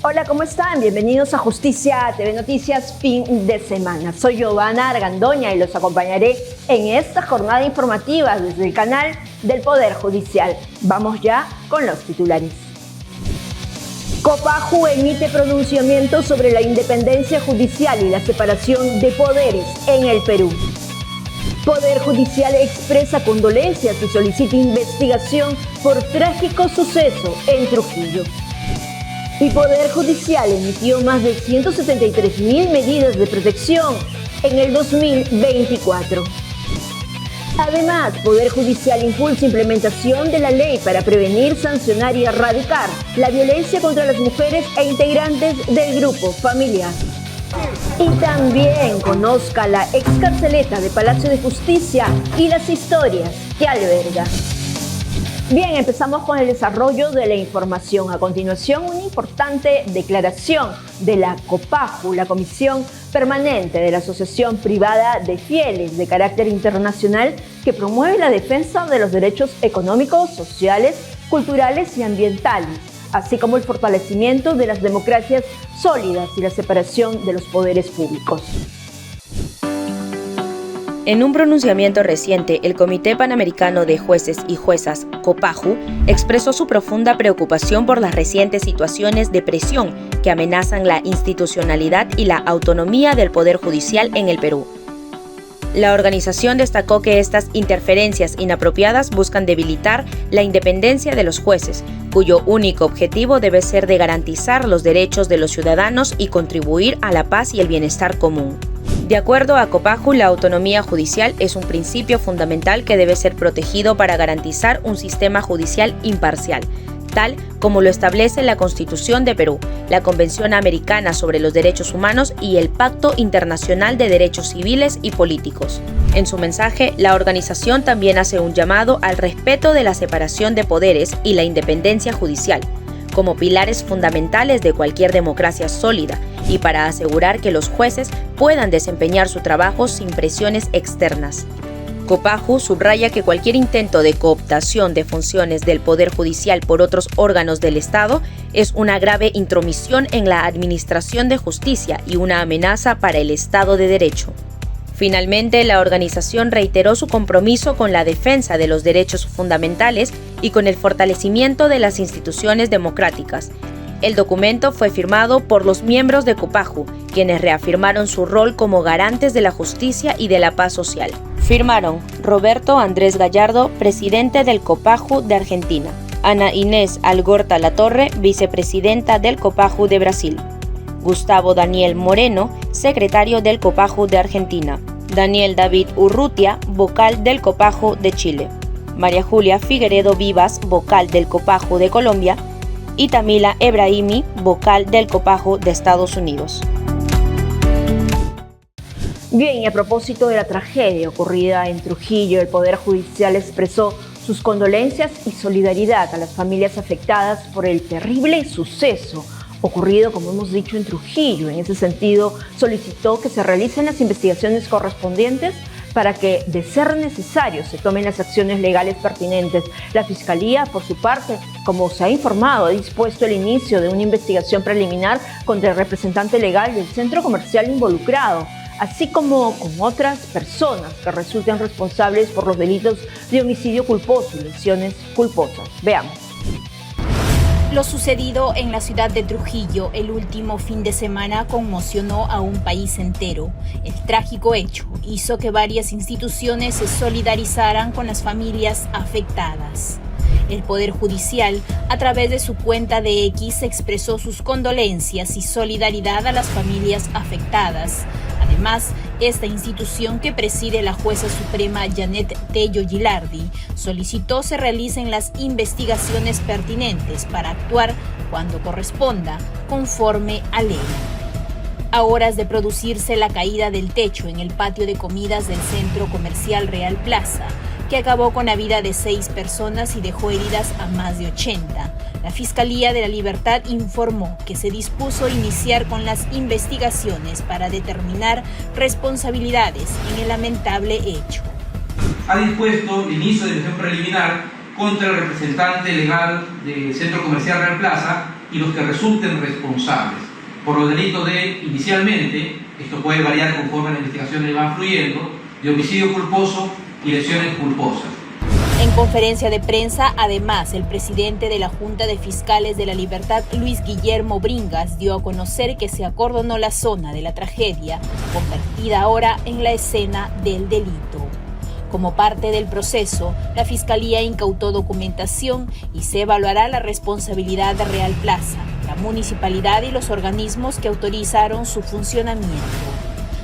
Hola, ¿cómo están? Bienvenidos a Justicia TV Noticias fin de semana. Soy Giovanna Argandoña y los acompañaré en esta jornada informativa desde el canal del Poder Judicial. Vamos ya con los titulares. Copaju emite pronunciamiento sobre la independencia judicial y la separación de poderes en el Perú. Poder Judicial expresa condolencias y solicita investigación por trágico suceso en Trujillo. Y Poder Judicial emitió más de 173.000 medidas de protección en el 2024. Además, Poder Judicial impulsa implementación de la ley para prevenir, sancionar y erradicar la violencia contra las mujeres e integrantes del grupo familiar. Y también conozca la excarceleta de Palacio de Justicia y las historias que alberga. Bien, empezamos con el desarrollo de la información. A continuación, una importante declaración de la Copaju, la Comisión Permanente de la Asociación Privada de Fieles de carácter internacional que promueve la defensa de los derechos económicos, sociales, culturales y ambientales, así como el fortalecimiento de las democracias sólidas y la separación de los poderes públicos. En un pronunciamiento reciente, el Comité Panamericano de Jueces y Juezas, Copaju, expresó su profunda preocupación por las recientes situaciones de presión que amenazan la institucionalidad y la autonomía del Poder Judicial en el Perú. La organización destacó que estas interferencias inapropiadas buscan debilitar la independencia de los jueces, cuyo único objetivo debe ser de garantizar los derechos de los ciudadanos y contribuir a la paz y el bienestar común. De acuerdo a Copaju, la autonomía judicial es un principio fundamental que debe ser protegido para garantizar un sistema judicial imparcial, tal como lo establece la Constitución de Perú, la Convención Americana sobre los Derechos Humanos y el Pacto Internacional de Derechos Civiles y Políticos. En su mensaje, la organización también hace un llamado al respeto de la separación de poderes y la independencia judicial, como pilares fundamentales de cualquier democracia sólida y para asegurar que los jueces puedan desempeñar su trabajo sin presiones externas. Copaju subraya que cualquier intento de cooptación de funciones del Poder Judicial por otros órganos del Estado es una grave intromisión en la administración de justicia y una amenaza para el Estado de Derecho. Finalmente, la organización reiteró su compromiso con la defensa de los derechos fundamentales y con el fortalecimiento de las instituciones democráticas. El documento fue firmado por los miembros de Copaju, quienes reafirmaron su rol como garantes de la justicia y de la paz social. Firmaron Roberto Andrés Gallardo, presidente del Copaju de Argentina; Ana Inés Algorta Latorre, vicepresidenta del Copaju de Brasil; Gustavo Daniel Moreno, secretario del Copaju de Argentina; Daniel David Urrutia, vocal del Copaju de Chile; María Julia Figueredo Vivas, vocal del Copaju de Colombia; y Tamila Ebrahimi, vocal del Copaju de Estados Unidos. Bien, y a propósito de la tragedia ocurrida en Trujillo, el Poder Judicial expresó sus condolencias y solidaridad a las familias afectadas por el terrible suceso ocurrido, como hemos dicho, en Trujillo. En ese sentido, solicitó que se realicen las investigaciones correspondientes para que, de ser necesario, se tomen las acciones legales pertinentes. La Fiscalía, por su parte, como se ha informado, ha dispuesto el inicio de una investigación preliminar contra el representante legal del centro comercial involucrado, así como con otras personas que resulten responsables por los delitos de homicidio culposo y lesiones culposas. Veamos. Lo sucedido en la ciudad de Trujillo el último fin de semana conmocionó a un país entero. El trágico hecho hizo que varias instituciones se solidarizaran con las familias afectadas. El Poder Judicial, a través de su cuenta de X, expresó sus condolencias y solidaridad a las familias afectadas. Además, esta institución, que preside la jueza suprema Janet Tello Gilardi, solicitó se realicen las investigaciones pertinentes para actuar cuando corresponda, conforme a ley. A horas de producirse la caída del techo en el patio de comidas del Centro Comercial Real Plaza, que acabó con la vida de 6 personas y dejó heridas a más de 80. La Fiscalía de la Libertad informó que se dispuso a iniciar con las investigaciones para determinar responsabilidades en el lamentable hecho. Ha dispuesto el inicio de investigación preliminar contra el representante legal del Centro Comercial Real Plaza y los que resulten responsables por los delitos de, inicialmente, esto puede variar conforme las investigaciones van fluyendo, de homicidio culposo y lesiones culposas. En conferencia de prensa, además, el presidente de la Junta de Fiscales de la Libertad, Luis Guillermo Bringas, dio a conocer que se acordonó la zona de la tragedia, convertida ahora en la escena del delito. Como parte del proceso, la Fiscalía incautó documentación y se evaluará la responsabilidad de Real Plaza, la municipalidad y los organismos que autorizaron su funcionamiento.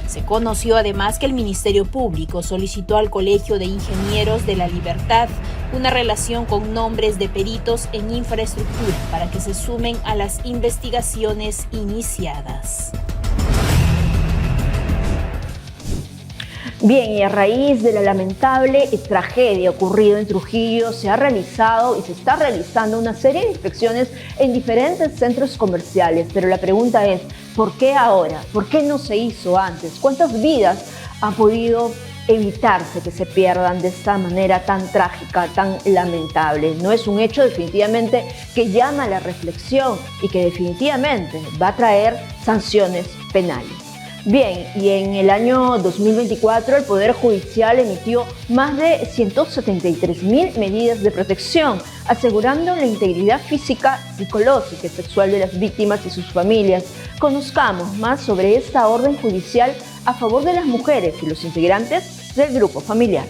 Se conoció además que el Ministerio Público solicitó al Colegio de Ingenieros de la Libertad una relación con nombres de peritos en infraestructura para que se sumen a las investigaciones iniciadas. Bien, y a raíz de la lamentable tragedia ocurrida en Trujillo, se ha realizado y se está realizando una serie de inspecciones en diferentes centros comerciales. Pero la pregunta es, ¿por qué ahora? ¿Por qué no se hizo antes? ¿Cuántas vidas han podido evitarse que se pierdan de esta manera tan trágica, tan lamentable? No es un hecho definitivamente que llama a la reflexión y que definitivamente va a traer sanciones penales. Bien, y en el año 2024 el Poder Judicial emitió más de 173.000 medidas de protección, asegurando la integridad física, psicológica y sexual de las víctimas y sus familias. Conozcamos más sobre esta orden judicial a favor de las mujeres y los integrantes del grupo familiar.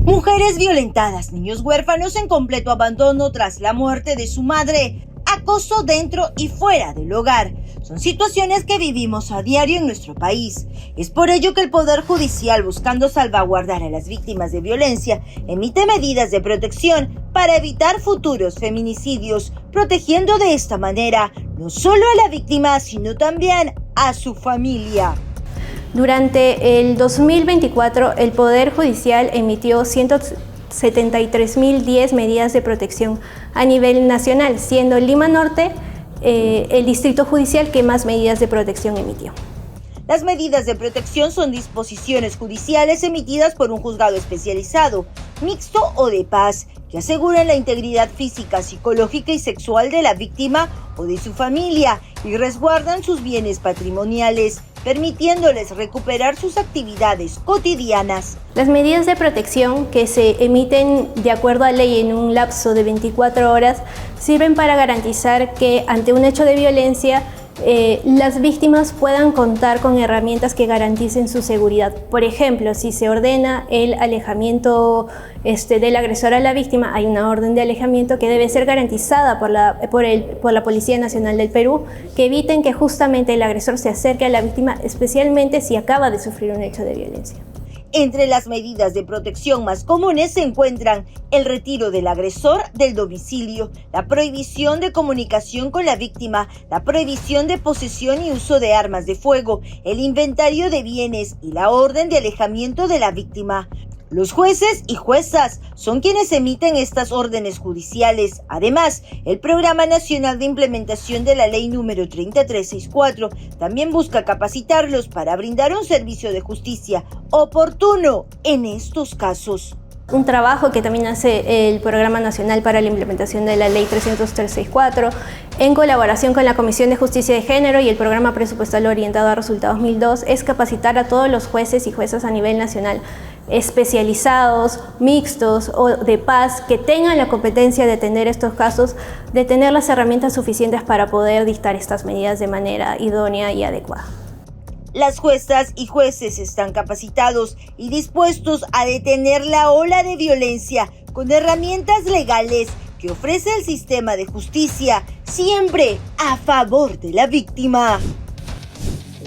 Mujeres violentadas, niños huérfanos en completo abandono tras la muerte de su madre, acoso dentro y fuera del hogar. Son situaciones que vivimos a diario en nuestro país. Es por ello que el Poder Judicial, buscando salvaguardar a las víctimas de violencia, emite medidas de protección para evitar futuros feminicidios, protegiendo de esta manera no solo a la víctima, sino también a su familia. Durante el 2024, el Poder Judicial emitió 173.010 medidas de protección a nivel nacional, siendo Lima Norte el distrito judicial que más medidas de protección emitió. Las medidas de protección son disposiciones judiciales emitidas por un juzgado especializado, mixto o de paz, que aseguran la integridad física, psicológica y sexual de la víctima o de su familia y resguardan sus bienes patrimoniales, permitiéndoles recuperar sus actividades cotidianas. Las medidas de protección, que se emiten de acuerdo a ley en un lapso de 24 horas, sirven para garantizar que ante un hecho de violencia las víctimas puedan contar con herramientas que garanticen su seguridad. Por ejemplo, si se ordena el alejamiento del agresor a la víctima, hay una orden de alejamiento que debe ser garantizada por la Policía Nacional del Perú, que eviten que justamente el agresor se acerque a la víctima, especialmente si acaba de sufrir un hecho de violencia. Entre las medidas de protección más comunes se encuentran el retiro del agresor del domicilio, la prohibición de comunicación con la víctima, la prohibición de posesión y uso de armas de fuego, el inventario de bienes y la orden de alejamiento de la víctima. Los jueces y juezas son quienes emiten estas órdenes judiciales. Además, el Programa Nacional de Implementación de la Ley número 3364 también busca capacitarlos para brindar un servicio de justicia oportuno en estos casos. Un trabajo que también hace el Programa Nacional para la Implementación de la Ley 3364 en colaboración con la Comisión de Justicia de Género y el Programa Presupuestal Orientado a Resultados 2002 es capacitar a todos los jueces y juezas a nivel nacional especializados, mixtos o de paz que tengan la competencia de atender estos casos, de tener las herramientas suficientes para poder dictar estas medidas de manera idónea y adecuada. Las juezas y jueces están capacitados y dispuestos a detener la ola de violencia con herramientas legales que ofrece el sistema de justicia, siempre a favor de la víctima.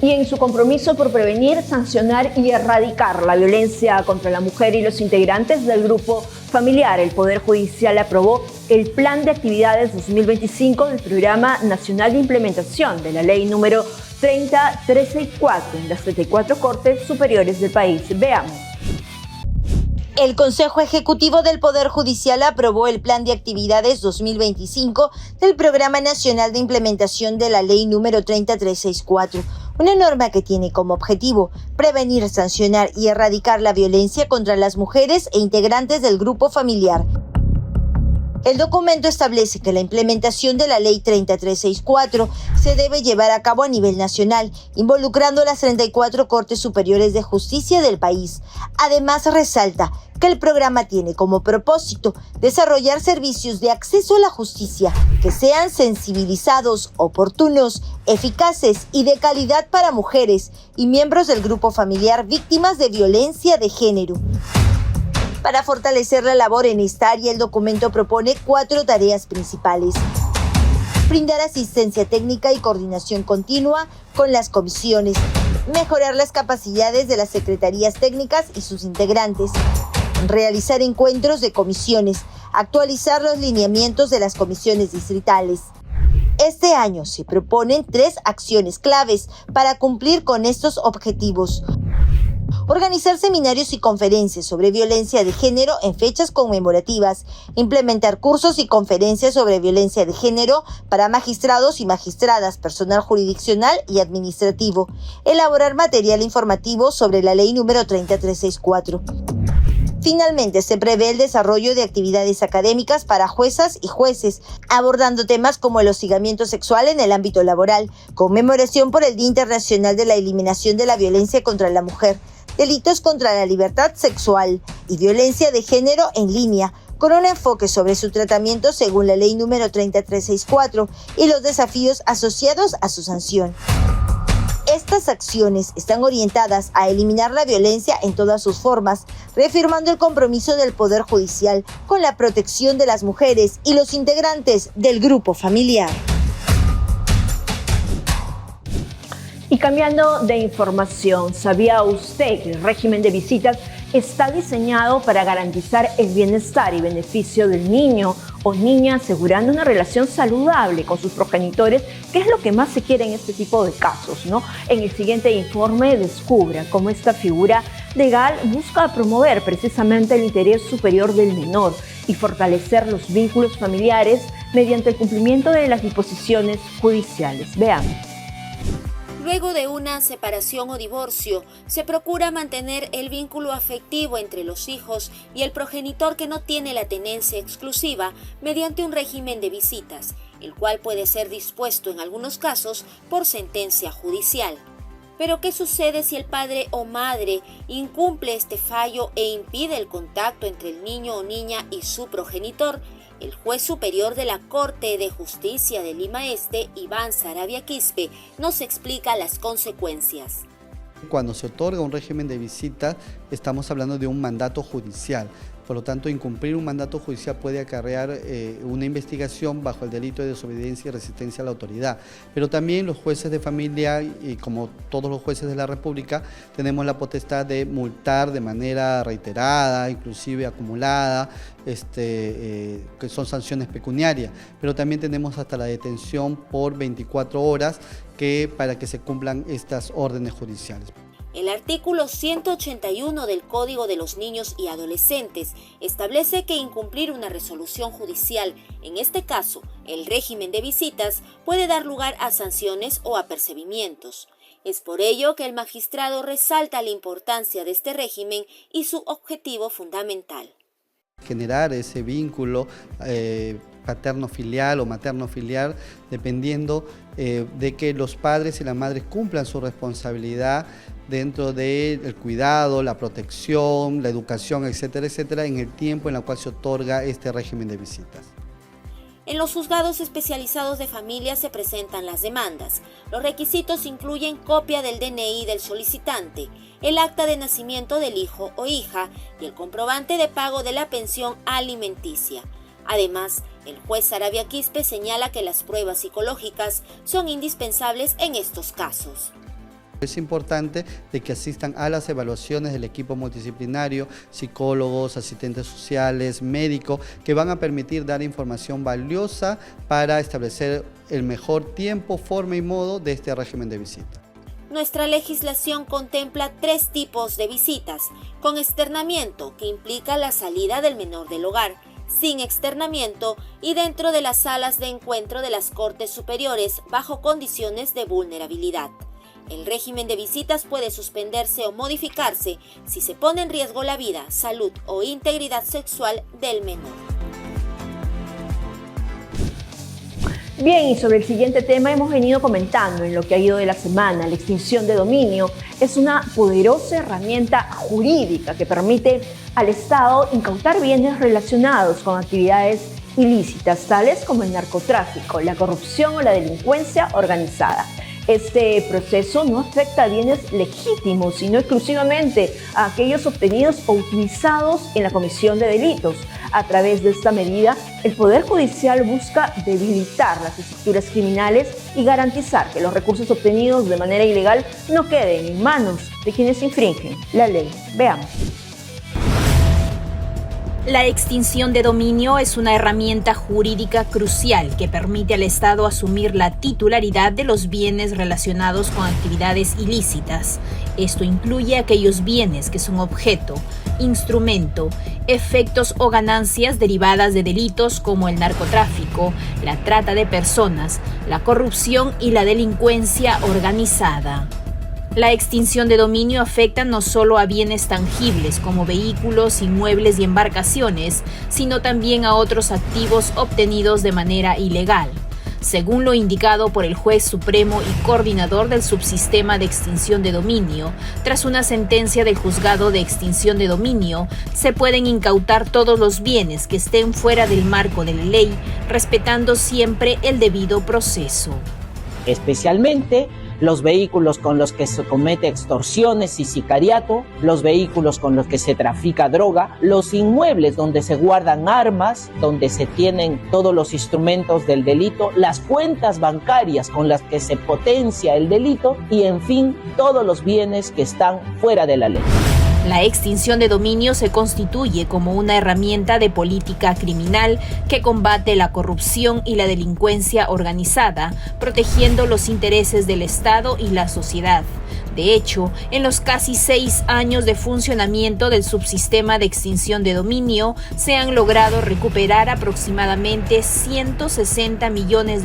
Y en su compromiso por prevenir, sancionar y erradicar la violencia contra la mujer y los integrantes del grupo familiar, el Poder Judicial aprobó el Plan de Actividades 2025 del Programa Nacional de Implementación de la Ley número 3364 en las 34 Cortes Superiores del país. Veamos. El Consejo Ejecutivo del Poder Judicial aprobó el Plan de Actividades 2025 del Programa Nacional de Implementación de la Ley número 3364, una norma que tiene como objetivo prevenir, sancionar y erradicar la violencia contra las mujeres e integrantes del grupo familiar. El documento establece que la implementación de la Ley 3364 se debe llevar a cabo a nivel nacional, involucrando las 34 Cortes Superiores de Justicia del país. Además, resalta que el programa tiene como propósito desarrollar servicios de acceso a la justicia que sean sensibilizados, oportunos, eficaces y de calidad para mujeres y miembros del grupo familiar víctimas de violencia de género. Para fortalecer la labor en esta área, el documento propone 4 tareas principales. Brindar asistencia técnica y coordinación continua con las comisiones. Mejorar las capacidades de las secretarías técnicas y sus integrantes. Realizar encuentros de comisiones. Actualizar los lineamientos de las comisiones distritales. Este año se proponen 3 acciones claves para cumplir con estos objetivos. Organizar seminarios y conferencias sobre violencia de género en fechas conmemorativas, implementar cursos y conferencias sobre violencia de género para magistrados y magistradas, personal jurisdiccional y administrativo, elaborar material informativo sobre la ley número 3364. Finalmente, se prevé el desarrollo de actividades académicas para juezas y jueces, abordando temas como el hostigamiento sexual en el ámbito laboral, conmemoración por el Día Internacional de la Eliminación de la Violencia contra la Mujer, delitos contra la libertad sexual y violencia de género en línea, con un enfoque sobre su tratamiento según la ley número 3364 y los desafíos asociados a su sanción. Estas acciones están orientadas a eliminar la violencia en todas sus formas, reafirmando el compromiso del Poder Judicial con la protección de las mujeres y los integrantes del grupo familiar. Y cambiando de información, ¿sabía usted que el régimen de visitas está diseñado para garantizar el bienestar y beneficio del niño o niña, asegurando una relación saludable con sus progenitores, que es lo que más se quiere en este tipo de casos, ¿no? En el siguiente informe descubra cómo esta figura legal busca promover precisamente el interés superior del menor y fortalecer los vínculos familiares mediante el cumplimiento de las disposiciones judiciales. Veamos. Luego de una separación o divorcio, se procura mantener el vínculo afectivo entre los hijos y el progenitor que no tiene la tenencia exclusiva mediante un régimen de visitas, el cual puede ser dispuesto en algunos casos por sentencia judicial. Pero ¿qué sucede si el padre o madre incumple este fallo e impide el contacto entre el niño o niña y su progenitor? El juez superior de la Corte de Justicia de Lima Este, Iván Saravia Quispe, nos explica las consecuencias. Cuando se otorga un régimen de visita, estamos hablando de un mandato judicial. Por lo tanto, incumplir un mandato judicial puede acarrear una investigación bajo el delito de desobediencia y resistencia a la autoridad. Pero también los jueces de familia, y como todos los jueces de la República, tenemos la potestad de multar de manera reiterada, inclusive acumulada, que son sanciones pecuniarias. Pero también tenemos hasta la detención por 24 horas para que se cumplan estas órdenes judiciales. El artículo 181 del Código de los Niños y Adolescentes establece que incumplir una resolución judicial, en este caso el régimen de visitas, puede dar lugar a sanciones o apercibimientos. Es por ello que el magistrado resalta la importancia de este régimen y su objetivo fundamental. Generar ese vínculo paterno-filial o materno-filial, dependiendo de que los padres y las madres cumplan su responsabilidad dentro del cuidado, la protección, la educación, etcétera, etcétera, en el tiempo en el cual se otorga este régimen de visitas. En los juzgados especializados de familia se presentan las demandas. Los requisitos incluyen copia del DNI del solicitante, el acta de nacimiento del hijo o hija y el comprobante de pago de la pensión alimenticia. Además, el juez Saravia Quispe señala que las pruebas psicológicas son indispensables en estos casos. Es importante de que asistan a las evaluaciones del equipo multidisciplinario, psicólogos, asistentes sociales, médicos, que van a permitir dar información valiosa para establecer el mejor tiempo, forma y modo de este régimen de visita. Nuestra legislación contempla 3 tipos de visitas, con externamiento, que implica la salida del menor del hogar, sin externamiento y dentro de las salas de encuentro de las Cortes Superiores bajo condiciones de vulnerabilidad. El régimen de visitas puede suspenderse o modificarse si se pone en riesgo la vida, salud o integridad sexual del menor. Bien, y sobre el siguiente tema hemos venido comentando en lo que ha ido de la semana. La extinción de dominio es una poderosa herramienta jurídica que permite al Estado incautar bienes relacionados con actividades ilícitas, tales como el narcotráfico, la corrupción o la delincuencia organizada. Este proceso no afecta a bienes legítimos, sino exclusivamente a aquellos obtenidos o utilizados en la comisión de delitos. A través de esta medida, el Poder Judicial busca debilitar las estructuras criminales y garantizar que los recursos obtenidos de manera ilegal no queden en manos de quienes infringen la ley. Veamos. La extinción de dominio es una herramienta jurídica crucial que permite al Estado asumir la titularidad de los bienes relacionados con actividades ilícitas. Esto incluye aquellos bienes que son objeto, instrumento, efectos o ganancias derivadas de delitos como el narcotráfico, la trata de personas, la corrupción y la delincuencia organizada. La extinción de dominio afecta no solo a bienes tangibles como vehículos, inmuebles y embarcaciones, sino también a otros activos obtenidos de manera ilegal. Según lo indicado por el juez supremo y coordinador del subsistema de extinción de dominio, tras una sentencia del juzgado de extinción de dominio, se pueden incautar todos los bienes que estén fuera del marco de la ley, respetando siempre el debido proceso. Especialmente los vehículos con los que se comete extorsiones y sicariato, los vehículos con los que se trafica droga, los inmuebles donde se guardan armas, donde se tienen todos los instrumentos del delito, las cuentas bancarias con las que se potencia el delito y, en fin, todos los bienes que están fuera de la ley. La extinción de dominio se constituye como una herramienta de política criminal que combate la corrupción y la delincuencia organizada, protegiendo los intereses del Estado y la sociedad. De hecho, en los casi 6 años de funcionamiento del subsistema de extinción de dominio, se han logrado recuperar aproximadamente $160 millones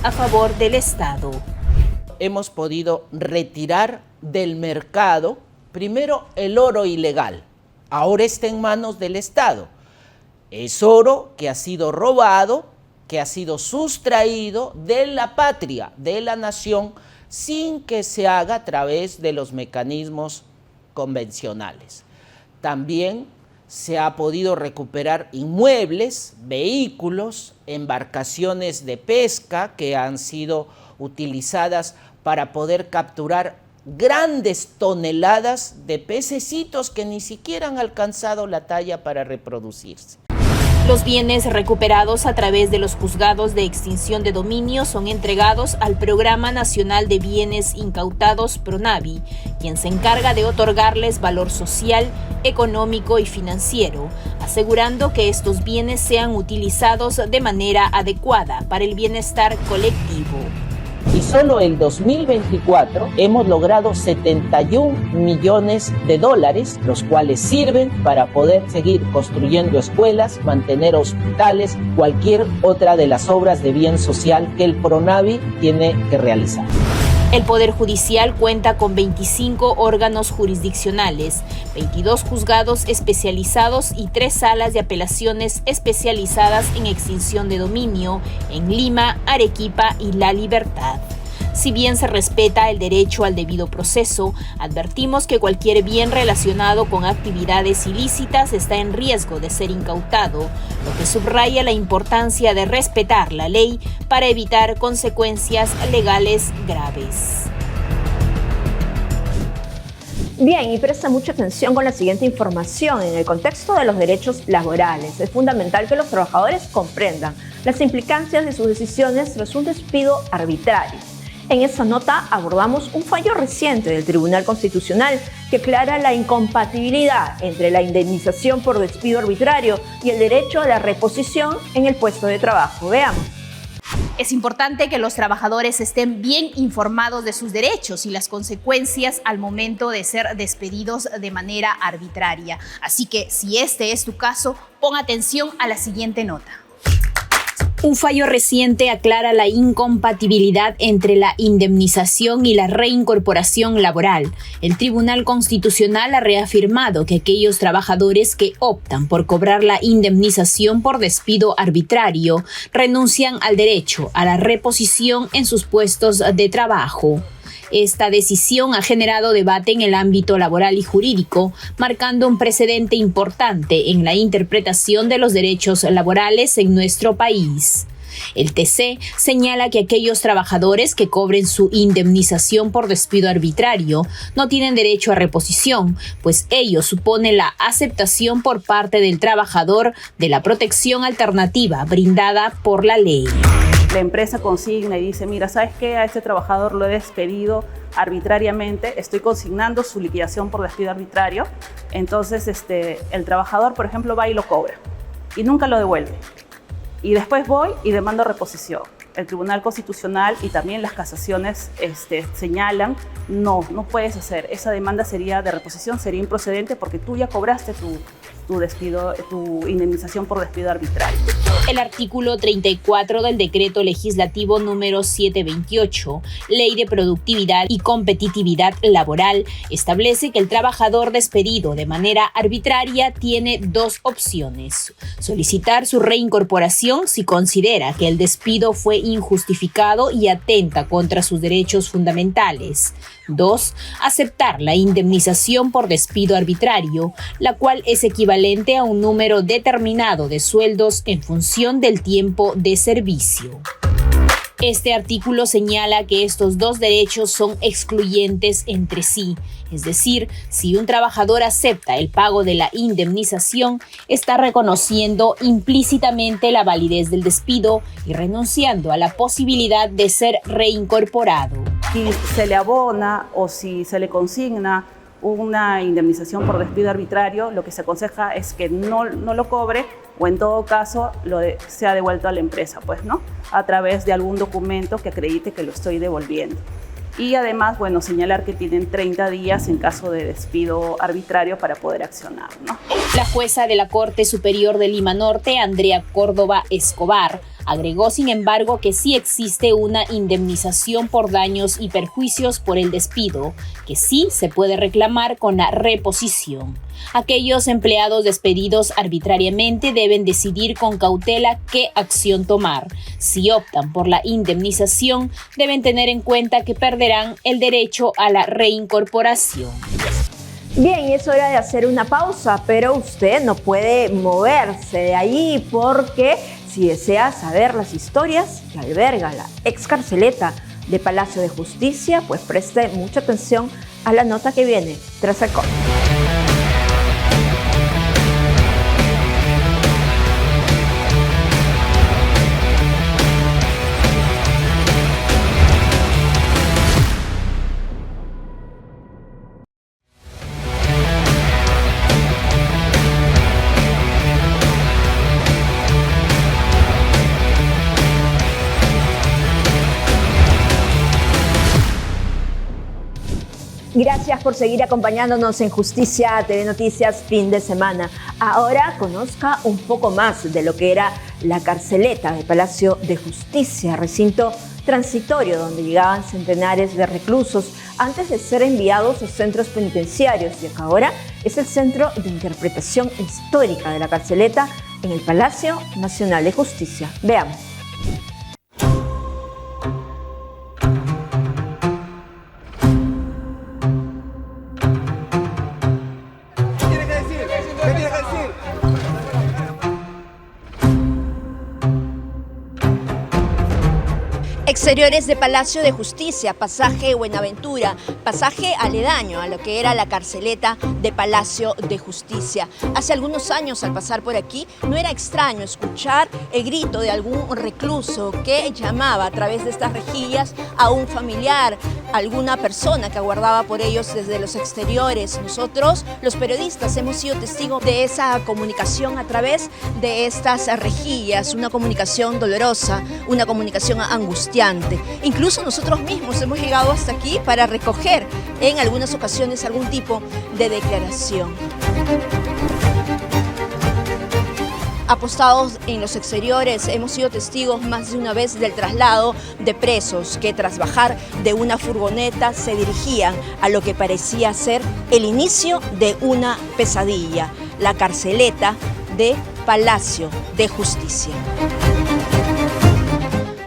a favor del Estado. Hemos podido retirar del mercado primero el oro ilegal, ahora está en manos del Estado. Es oro que ha sido robado, que ha sido sustraído de la patria, de la nación, sin que se haga a través de los mecanismos convencionales. También se ha podido recuperar inmuebles, vehículos, embarcaciones de pesca que han sido utilizadas para poder capturar grandes toneladas de pececitos que ni siquiera han alcanzado la talla para reproducirse. Los bienes recuperados a través de los juzgados de extinción de dominio son entregados al Programa Nacional de Bienes Incautados PRONAVI, quien se encarga de otorgarles valor social, económico y financiero, asegurando que estos bienes sean utilizados de manera adecuada para el bienestar colectivo. Y solo en 2024 hemos logrado $71 millones, los cuales sirven para poder seguir construyendo escuelas, mantener hospitales, cualquier otra de las obras de bien social que el PRONAVI tiene que realizar. El Poder Judicial cuenta con 25 órganos jurisdiccionales, 22 juzgados especializados y 3 salas de apelaciones especializadas en extinción de dominio en Lima, Arequipa y La Libertad. Si bien se respeta el derecho al debido proceso, advertimos que cualquier bien relacionado con actividades ilícitas está en riesgo de ser incautado, lo que subraya la importancia de respetar la ley para evitar consecuencias legales graves. Bien, y presta mucha atención con la siguiente información. En el contexto de los derechos laborales, es fundamental que los trabajadores comprendan las implicancias de sus decisiones tras un despido arbitrario. En esta nota abordamos un fallo reciente del Tribunal Constitucional que aclara la incompatibilidad entre la indemnización por despido arbitrario y el derecho a la reposición en el puesto de trabajo. Veamos. Es importante que los trabajadores estén bien informados de sus derechos y las consecuencias al momento de ser despedidos de manera arbitraria. Así que, si este es tu caso, pon atención a la siguiente nota. Un fallo reciente aclara la incompatibilidad entre la indemnización y la reincorporación laboral. El Tribunal Constitucional ha reafirmado que aquellos trabajadores que optan por cobrar la indemnización por despido arbitrario renuncian al derecho a la reposición en sus puestos de trabajo. Esta decisión ha generado debate en el ámbito laboral y jurídico, marcando un precedente importante en la interpretación de los derechos laborales en nuestro país. El TC señala que aquellos trabajadores que cobren su indemnización por despido arbitrario no tienen derecho a reposición, pues ello supone la aceptación por parte del trabajador de la protección alternativa brindada por la ley. La empresa consigna y dice, mira, ¿sabes qué? A este trabajador lo he despedido arbitrariamente, estoy consignando su liquidación por despido arbitrario. Entonces, el trabajador, por ejemplo, va y lo cobra y nunca lo devuelve. Y después voy y demando reposición. El Tribunal Constitucional y también las casaciones señalan, no puedes hacer. Esa demanda sería de reposición, sería improcedente porque tú ya cobraste tu despido, tu indemnización por despido arbitrario. El artículo 34 del Decreto Legislativo número 728, Ley de Productividad y Competitividad Laboral, establece que el trabajador despedido de manera arbitraria tiene dos opciones: solicitar su reincorporación si considera que el despido fue injustificado y atenta contra sus derechos fundamentales. 2. Aceptar la indemnización por despido arbitrario, la cual es equivalente a un número determinado de sueldos en función del tiempo de servicio. Este artículo señala que estos dos derechos son excluyentes entre sí, es decir, si un trabajador acepta el pago de la indemnización, está reconociendo implícitamente la validez del despido y renunciando a la posibilidad de ser reincorporado. Si se le abona o si se le consigna una indemnización por despido arbitrario, lo que se aconseja es que no lo cobre o en todo caso sea devuelto a la empresa, pues, ¿no? A través de algún documento que acredite que lo estoy devolviendo. Y además, bueno, señalar que tienen 30 días en caso de despido arbitrario para poder accionar, ¿no? La jueza de la Corte Superior de Lima Norte, Andrea Córdoba Escobar, agregó, sin embargo, que sí existe una indemnización por daños y perjuicios por el despido, que sí se puede reclamar con la reposición. Aquellos empleados despedidos arbitrariamente deben decidir con cautela qué acción tomar. Si optan por la indemnización, deben tener en cuenta que perderán el derecho a la reincorporación. Bien, es hora de hacer una pausa, pero usted no puede moverse de ahí porque si desea saber las historias que alberga la excarceleta de Palacio de Justicia, pues preste mucha atención a la nota que viene tras el corte. Gracias por seguir acompañándonos en Justicia TV Noticias fin de semana. Ahora conozca un poco más de lo que era la carceleta de Palacio de Justicia, recinto transitorio donde llegaban centenares de reclusos antes de ser enviados a centros penitenciarios, y que ahora es el centro de interpretación histórica de la carceleta en el Palacio Nacional de Justicia. Veamos. Exteriores de Palacio de Justicia, pasaje Buenaventura, pasaje aledaño a lo que era la carceleta de Palacio de Justicia. Hace algunos años, al pasar por aquí, no era extraño escuchar el grito de algún recluso que llamaba a través de estas rejillas a un familiar, alguna persona que aguardaba por ellos desde los exteriores. Nosotros, los periodistas, hemos sido testigos de esa comunicación a través de estas rejillas, una comunicación dolorosa, una comunicación angustiante. Incluso nosotros mismos hemos llegado hasta aquí para recoger en algunas ocasiones algún tipo de declaración. Apostados en los exteriores, hemos sido testigos más de una vez del traslado de presos que tras bajar de una furgoneta se dirigían a lo que parecía ser el inicio de una pesadilla, la carceleta de Palacio de Justicia.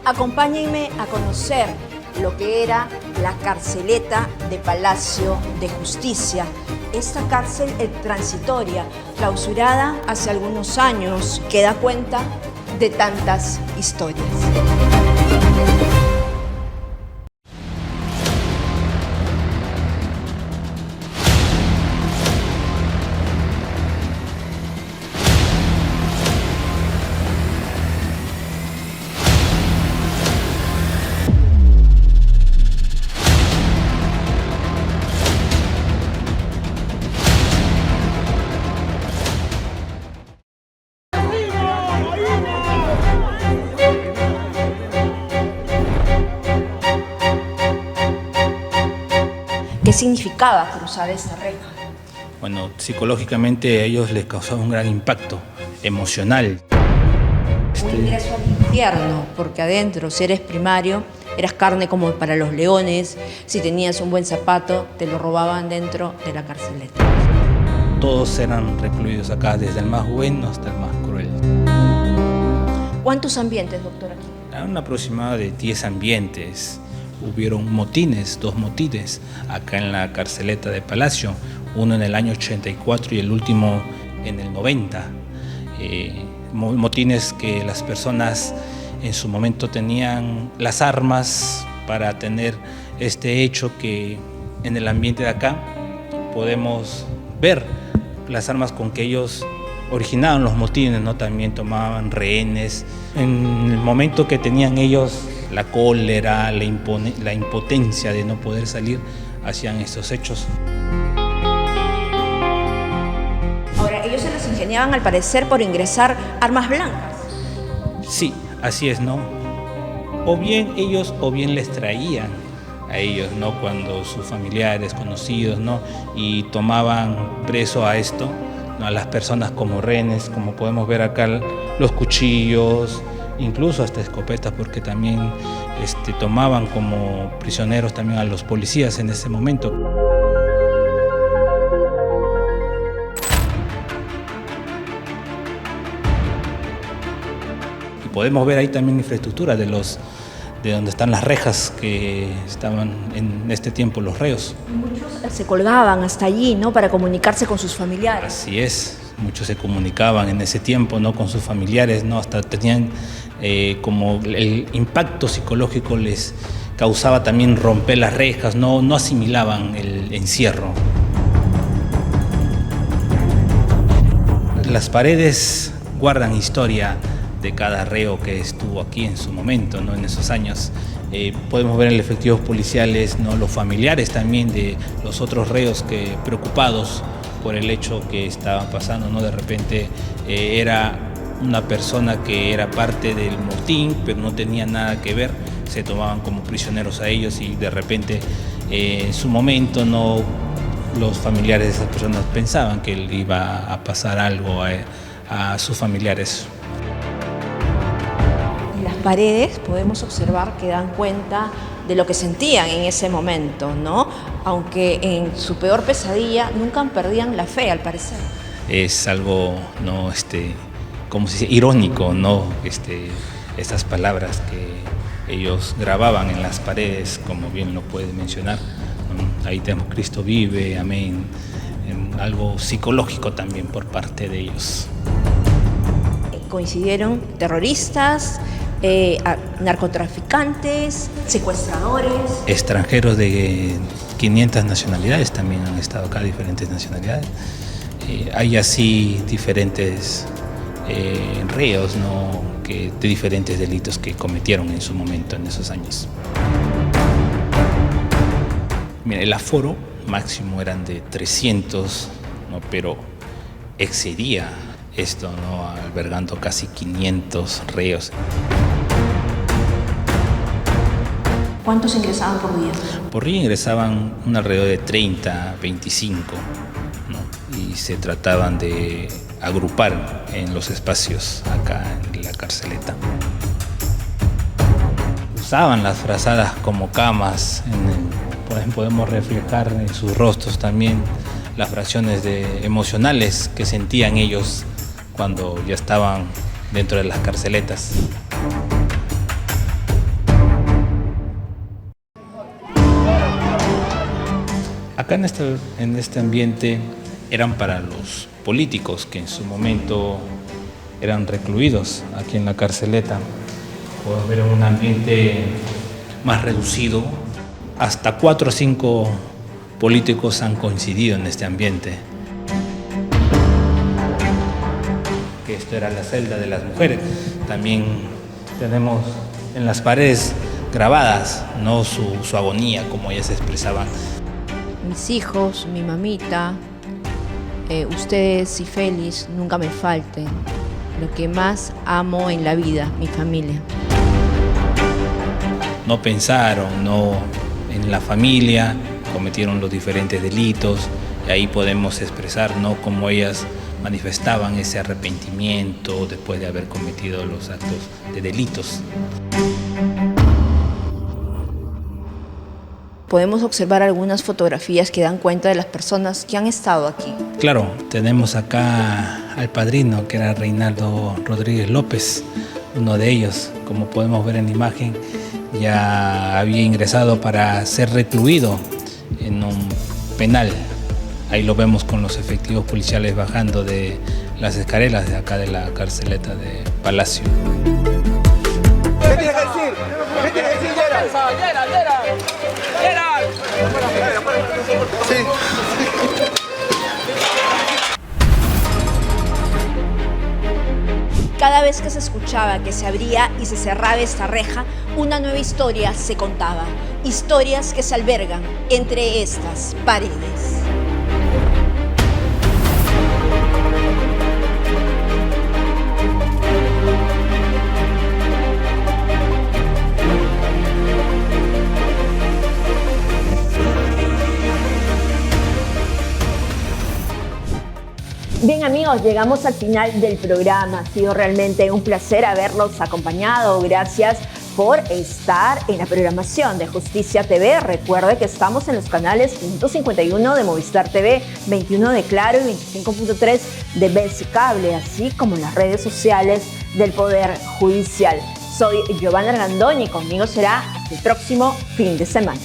Acompáñenme a conocer lo que era la carceleta de Palacio de Justicia. Esta cárcel transitoria, clausurada hace algunos años, que da cuenta de tantas historias. ¿Qué significaba cruzar esta reja? Bueno, psicológicamente a ellos les causaba un gran impacto emocional. Un ingreso al infierno, porque adentro, si eres primario, eras carne como para los leones. Si tenías un buen zapato, te lo robaban dentro de la carceleta. Todos eran recluidos acá, desde el más bueno hasta el más cruel. ¿Cuántos ambientes, doctor, aquí? Un aproximado de 10 ambientes. Hubieron motines, 2 motines acá en la carceleta de Palacio, uno en el año 84 y el último en el 90. Motines que las personas en su momento tenían las armas para tener este hecho que en el ambiente de acá podemos ver las armas con que ellos originaban los motines, ¿no? También tomaban rehenes. En el momento que tenían ellos la cólera, la impotencia de no poder salir, hacían estos hechos. Ahora, ellos se las ingeniaban al parecer por ingresar armas blancas. Sí, así es, ¿no? O bien ellos, o bien les traían a ellos, ¿no? Cuando sus familiares, conocidos, ¿no? Y tomaban preso a esto, ¿no? A las personas como rehenes, como podemos ver acá, los cuchillos, incluso hasta escopetas, porque también tomaban como prisioneros también a los policías en ese momento. Y podemos ver ahí también infraestructura de donde están las rejas que estaban en este tiempo los reos. Muchos se colgaban hasta allí, ¿no? Para comunicarse con sus familiares. Así es, muchos se comunicaban en ese tiempo, ¿no? Con sus familiares, ¿no? Hasta tenían como el impacto psicológico les causaba también romper las rejas, no asimilaban el encierro. Las paredes guardan historia de cada reo que estuvo aquí en su momento, ¿no? En esos años. Podemos ver en los efectivos policiales, ¿no? Los familiares también de los otros reos que preocupados por el hecho que estaba pasando, ¿no? De repente era una persona que era parte del motín, pero no tenía nada que ver, se tomaban como prisioneros a ellos y de repente en su momento no, los familiares de esas personas pensaban que le iba a pasar algo a sus familiares. Las paredes podemos observar que dan cuenta de lo que sentían en ese momento, ¿no? Aunque en su peor pesadilla nunca perdían la fe, al parecer. Es algo, ¿no? Como se dice, irónico, ¿no? Estas palabras que ellos grababan en las paredes, como bien lo puede mencionar. Ahí tenemos Cristo vive, amén. Algo psicológico también por parte de ellos. Coincidieron terroristas, narcotraficantes, secuestradores. Extranjeros de 500 nacionalidades también han estado acá, diferentes nacionalidades. Hay así diferentes reos, ¿no? De diferentes delitos que cometieron en su momento, en esos años. Mira, el aforo máximo eran de 300, ¿no? Pero excedía esto, ¿no? Albergando casi 500 reos. ¿Cuántos ingresaban por día? Por día ingresaban alrededor de 30, 25, ¿no? Y se trataban de agrupar en los espacios acá en la carceleta. Usaban las frazadas como camas, por ejemplo, podemos reflejar en sus rostros también las fracciones emocionales que sentían ellos cuando ya estaban dentro de las carceletas. Acá en este ambiente eran para los políticos que en su momento eran recluidos aquí en la carceleta. Podemos ver un ambiente más reducido. Hasta 4 o 5 políticos han coincidido en este ambiente. Que esto era la celda de las mujeres. También tenemos en las paredes grabadas, ¿no?, su agonía, como ellas se expresaban. Mis hijos, mi mamita, ustedes y Félix nunca me falten. Lo que más amo en la vida, mi familia. No pensaron en la familia, cometieron los diferentes delitos y ahí podemos expresar, ¿no?, cómo ellas manifestaban ese arrepentimiento después de haber cometido los actos de delitos. Podemos observar algunas fotografías que dan cuenta de las personas que han estado aquí. Claro, tenemos acá al padrino, que era Reinaldo Rodríguez López, uno de ellos. Como podemos ver en la imagen, ya había ingresado para ser recluido en un penal. Ahí lo vemos con los efectivos policiales bajando de las escaleras de acá de la carceleta de Palacio. ¿Qué tiene que decir? ¿Qué tiene que decir, Gerald? ¡Gerald! Sí. Cada vez que se escuchaba que se abría y se cerraba esta reja, una nueva historia se contaba. Historias que se albergan entre estas paredes. Bien amigos, llegamos al final del programa. Ha sido realmente un placer haberlos acompañado. Gracias por estar en la programación de Justicia TV. Recuerde que estamos en los canales 151 de Movistar TV, 21 de Claro y 25.3 de Belsy Cable, así como en las redes sociales del Poder Judicial. Soy Giovanna Argandón y conmigo será hasta el próximo fin de semana.